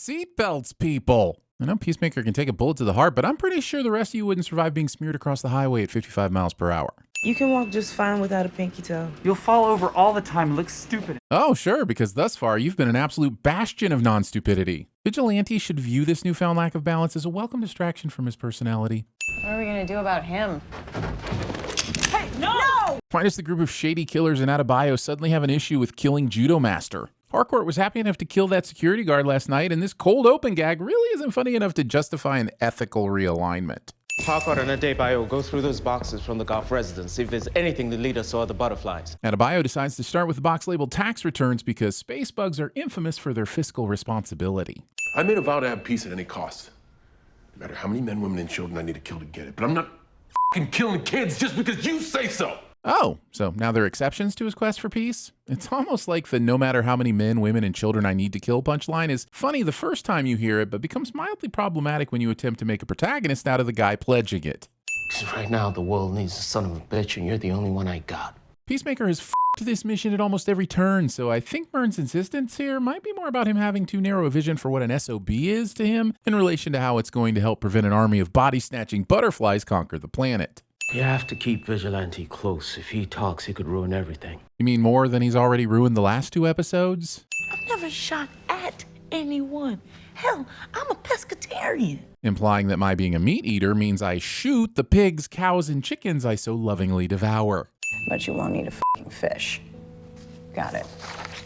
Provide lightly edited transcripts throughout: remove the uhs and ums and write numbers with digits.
seatbelts, people. I know Peacemaker can take a bullet to the heart, but I'm pretty sure the rest of you wouldn't survive being smeared across the highway at 55 miles per hour. You can walk just fine without a pinky toe. You'll fall over all the time and look stupid. Oh, sure, because thus far you've been an absolute bastion of non-stupidity. Vigilante should view this newfound lack of balance as a welcome distraction from his personality. What are we gonna do about him? Hey, no! Why does the group of shady killers in Adebayo suddenly have an issue with killing Judo Master? Harcourt was happy enough to kill that security guard last night, and this cold open gag really isn't funny enough to justify an ethical realignment. Harcourt and Adebayo go through those boxes from the Goff residence, see if there's anything to lead us to other butterflies. Adebayo decides to start with the box labeled tax returns because space bugs are infamous for their fiscal responsibility. I made a vow to have peace at any cost. No matter how many men, women, and children I need to kill to get it. But I'm not f***ing killing kids just because you say so. Oh, so now there are exceptions to his quest for peace? It's almost like the no matter how many men, women, and children I need to kill punchline is funny the first time you hear it, but becomes mildly problematic when you attempt to make a protagonist out of the guy pledging it. Because right now the world needs a son of a bitch, and you're the only one I got. Peacemaker has f***ed this mission at almost every turn, so I think Byrne's insistence here might be more about him having too narrow a vision for what an SOB is to him in relation to how it's going to help prevent an army of body-snatching butterflies conquer the planet. You have to keep Vigilante close. If he talks, he could ruin everything. You mean more than he's already ruined the last 2 episodes? I've never shot at anyone. Hell, I'm a pescatarian. Implying that my being a meat eater means I shoot the pigs, cows, and chickens I so lovingly devour. But you won't eat a fucking fish. Got it.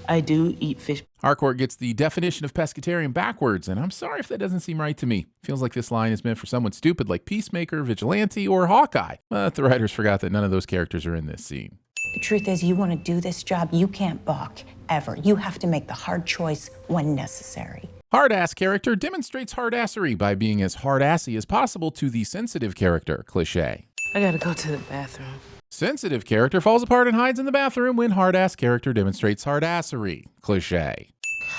I do eat fish. Harcourt gets the definition of pescatarian backwards, and I'm sorry if that doesn't seem right to me. Feels like this line is meant for someone stupid like Peacemaker, Vigilante, or Hawkeye. But the writers forgot that none of those characters are in this scene. The truth is, you want to do this job, you can't balk, ever. You have to make the hard choice when necessary. Hard-ass character demonstrates hard-assery by being as hard-assy as possible to the sensitive character cliché. I gotta go to the bathroom. Sensitive character falls apart and hides in the bathroom when hard-ass character demonstrates hard-assery. Cliché.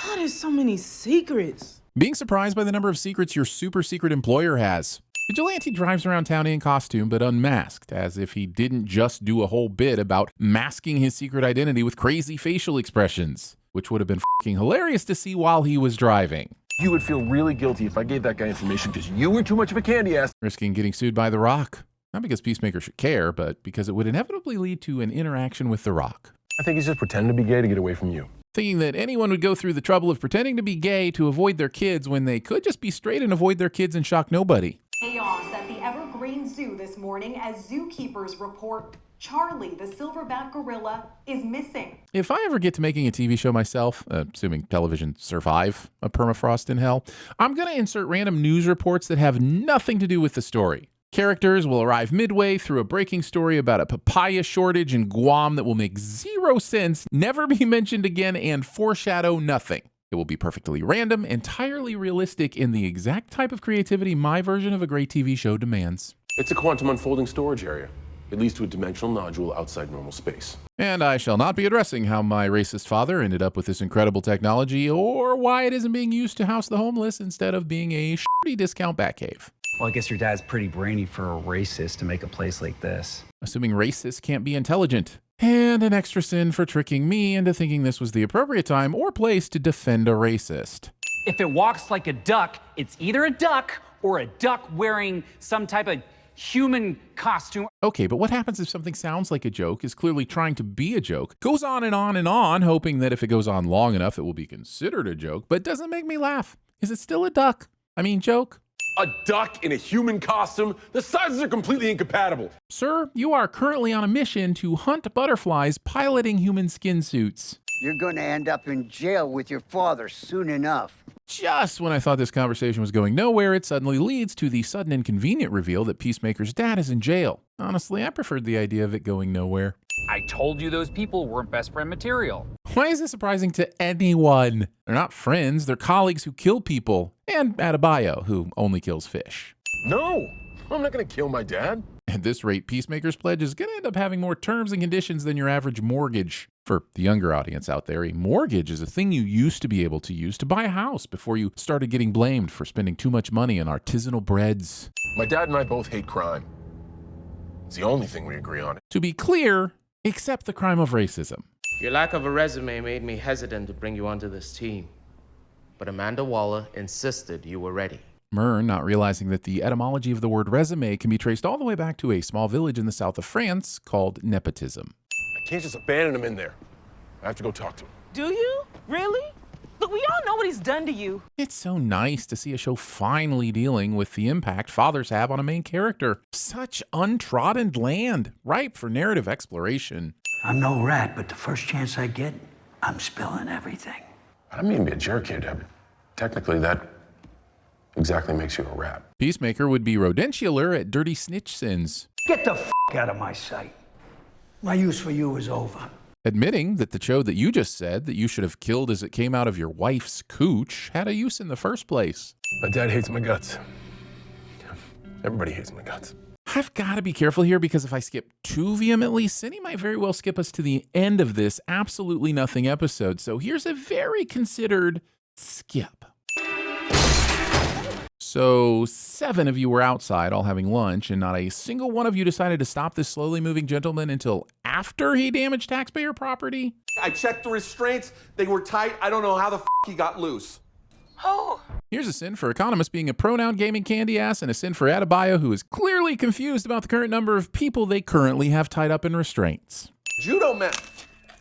God, there's so many secrets. Being surprised by the number of secrets your super secret employer has. Vigilante drives around town in costume but unmasked, as if he didn't just do a whole bit about masking his secret identity with crazy facial expressions, which would have been f***ing hilarious to see while he was driving. You would feel really guilty if I gave that guy information because you were too much of a candy ass. Risking getting sued by The Rock. Not because Peacemaker should care, but because it would inevitably lead to an interaction with The Rock. I think he's just pretending to be gay to get away from you. Thinking that anyone would go through the trouble of pretending to be gay to avoid their kids when they could just be straight and avoid their kids and shock nobody. Chaos at the Evergreen Zoo this morning as zookeepers report Charlie, the silverback gorilla, is missing. If I ever get to making a TV show myself, assuming television survive a permafrost in hell, I'm going to insert random news reports that have nothing to do with the story. Characters will arrive midway through a breaking story about a papaya shortage in Guam that will make 0 sense, never be mentioned again, and foreshadow nothing. It will be perfectly random, entirely realistic, in the exact type of creativity my version of a great TV show demands. It's a quantum unfolding storage area. It leads to a dimensional nodule outside normal space. And I shall not be addressing how my racist father ended up with this incredible technology, or why it isn't being used to house the homeless instead of being a shitty discount Batcave. Well, I guess your dad's pretty brainy for a racist to make a place like this. Assuming racists can't be intelligent. And an extra sin for tricking me into thinking this was the appropriate time or place to defend a racist. If it walks like a duck, it's either a duck or a duck wearing some type of human costume. Okay, but what happens if something sounds like a joke, is clearly trying to be a joke, goes on and on and on, hoping that if it goes on long enough, it will be considered a joke, but doesn't make me laugh? Is it still a duck? I mean, joke? A duck in a human costume? The sizes are completely incompatible. Sir, you are currently on a mission to hunt butterflies piloting human skin suits. You're going to end up in jail with your father soon enough. Just when I thought this conversation was going nowhere, it suddenly leads to the sudden and convenient reveal that Peacemaker's dad is in jail. Honestly, I preferred the idea of it going nowhere. I told you those people weren't best friend material. Why is this surprising to anyone? They're not friends, they're colleagues who kill people. And Adebayo, who only kills fish. No, I'm not going to kill my dad. At this rate, Peacemaker's pledge is going to end up having more terms and conditions than your average mortgage. For the younger audience out there, a mortgage is a thing you used to be able to use to buy a house before you started getting blamed for spending too much money on artisanal breads. My dad and I both hate crime. It's the only thing we agree on. To be clear, except the crime of racism. Your lack of a resume made me hesitant to bring you onto this team. but Amanda Waller insisted you were ready. Myrn, not realizing that the etymology of the word resume can be traced all the way back to a small village in the south of France called nepotism. I can't just abandon him in there. I have to go talk to him. Do you? Really? Look, we all know what he's done to you. It's so nice to see a show finally dealing with the impact fathers have on a main character. Such untrodden land, ripe for narrative exploration. I'm no rat, but the first chance I get, I'm spilling everything. I don't mean to be a jerk here, Debbie. Technically, that exactly makes you a rat. Peacemaker would be rodentialer at dirty snitch sins, Get the out of my sight. My use for you is over. admitting that the Choad that you just said that you should have killed as it came out of your wife's cooch had a use in the first place. My dad hates my guts. Everybody hates my guts. I've got to be careful here because if I skip too vehemently, Cindy might very well skip us to the end of this absolutely nothing episode. So here's a very considered skip. So 7 of you were outside all having lunch, and not a single one of you decided to stop this slowly moving gentleman until after he damaged taxpayer property? I checked the restraints. They were tight. I don't know how the he got loose. Oh. Here's a sin for Economist being a pronoun gaming candy ass, and a sin for Adebayo, who is clearly confused about the current number of people they currently have tied up in restraints. Judo man.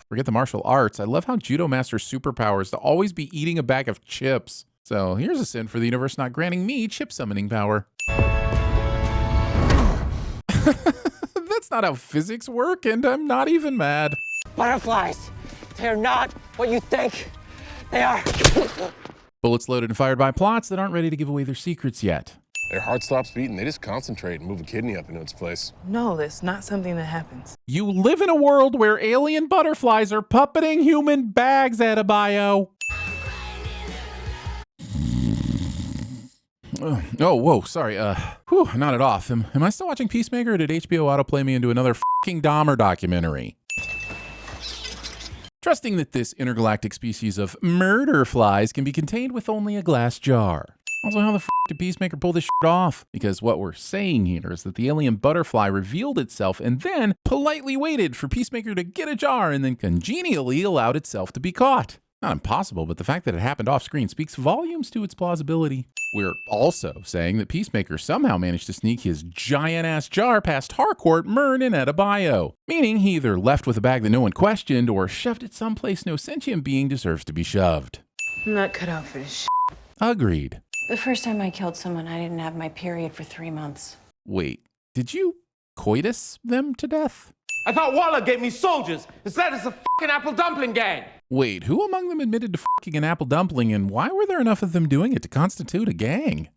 Forget the martial arts. I love how Judo Master's superpower is to always be eating a bag of chips. So here's a sin for the universe not granting me chip summoning power. That's not how physics work, and I'm not even mad. Butterflies. They're not what you think they are. Bullets loaded and fired by plots that aren't ready to give away their secrets yet. Their heart stops beating. They just concentrate and move a kidney up into its place. No, that's not something that happens. You live in a world where alien butterflies are puppeting human bags, Adebayo. Oh, whoa, sorry. Not it off. Am I still watching Peacemaker, or did HBO autoplay me into another fucking Dahmer documentary? Trusting that this intergalactic species of murder flies can be contained with only a glass jar. Also, how the did Peacemaker pull this shit off? Because what we're saying here is that the alien butterfly revealed itself and then politely waited for Peacemaker to get a jar and then congenially allowed itself to be caught. Not impossible, but the fact that it happened off screen speaks volumes to its plausibility. We're also saying that Peacemaker somehow managed to sneak his giant-ass jar past Harcourt, Myrn, and Adebayo, meaning he either left with a bag that no one questioned or shoved it someplace no sentient being deserves to be shoved. I'm not cut out for this shit. Agreed. The first time I killed someone, I didn't have my period for 3 months. Wait, did you coitus them to death? I thought Waller gave me soldiers. Instead, it's a fucking apple dumpling gang. Wait, who among them admitted to fucking an apple dumpling, and why were there enough of them doing it to constitute a gang?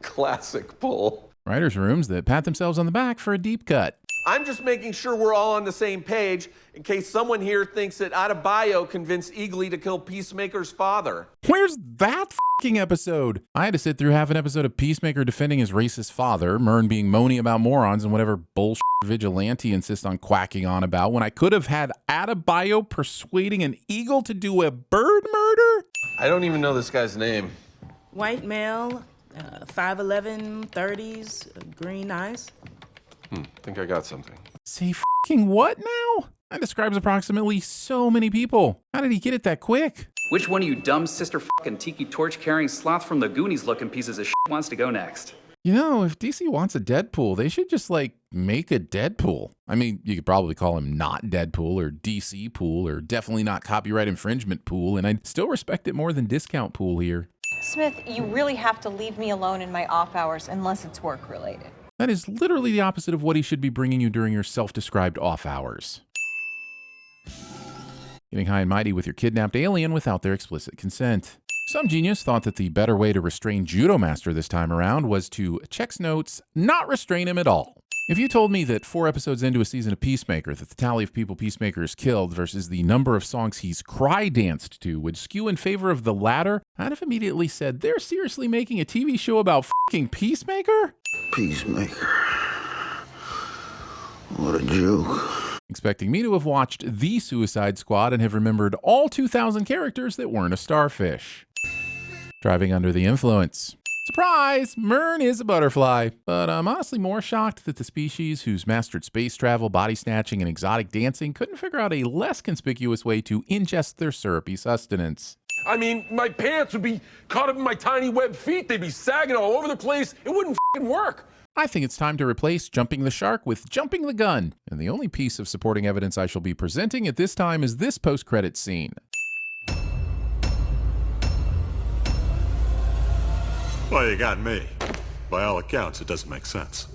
Classic pull. Writers' rooms that pat themselves on the back for a deep cut. I'm just making sure we're all on the same page in case someone here thinks that Adebayo convinced Eagly to kill Peacemaker's father. Where's that fucking episode? I had to sit through half an episode of Peacemaker defending his racist father, Myrn being moany about morons and whatever bullshit vigilante insists on quacking on about, when I could have had Adebayo persuading an eagle to do a bird murder? I don't even know this guy's name. White male, 5'11", 30s, green eyes. Think I got something. Say fucking what now? That describes approximately so many people. How did he get it that quick? Which one of you dumb sister fucking tiki torch carrying sloth from the Goonies looking pieces of shit wants to go next? You know, if DC wants a Deadpool, they should just make a Deadpool. I mean, you could probably call him not Deadpool or DC Pool or definitely not copyright infringement Pool, and I'd still respect it more than Discount Pool here. Smith, you really have to leave me alone in my off hours unless it's work related. That is literally the opposite of what he should be bringing you during your self-described off hours. Getting high and mighty with your kidnapped alien without their explicit consent. Some genius thought that the better way to restrain Judo Master this time around was to, checks notes, not restrain him at all. If you told me that 4 episodes into a season of Peacemaker that the tally of people Peacemaker has killed versus the number of songs he's cry danced to would skew in favor of the latter, I'd have immediately said, they're seriously making a TV show about fucking Peacemaker? Peacemaker. What a joke. Expecting me to have watched The Suicide Squad and have remembered all 2,000 characters that weren't a starfish. Driving under the influence. Surprise! Myrn is a butterfly, but I'm honestly more shocked that the species who's mastered space travel, body snatching, and exotic dancing couldn't figure out a less conspicuous way to ingest their syrupy sustenance. I mean, my pants would be caught up in my tiny web feet. They'd be sagging all over the place. It wouldn't f***ing work. I think it's time to replace jumping the shark with jumping the gun. And the only piece of supporting evidence I shall be presenting at this time is this post-credits scene. Well, you got me. By all accounts, it doesn't make sense.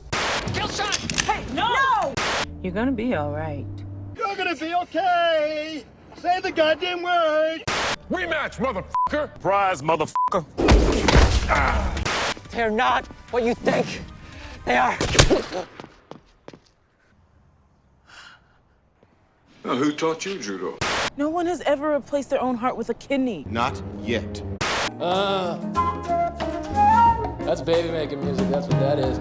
Kill shot! Hey, no! You're gonna be all right. You're gonna be okay. Say the goddamn word. Rematch, motherfucker. Surprise, motherfucker. They're not what you think they are. Now, who taught you judo? No one has ever replaced their own heart with a kidney. Not yet. That's baby making music, that's what that is.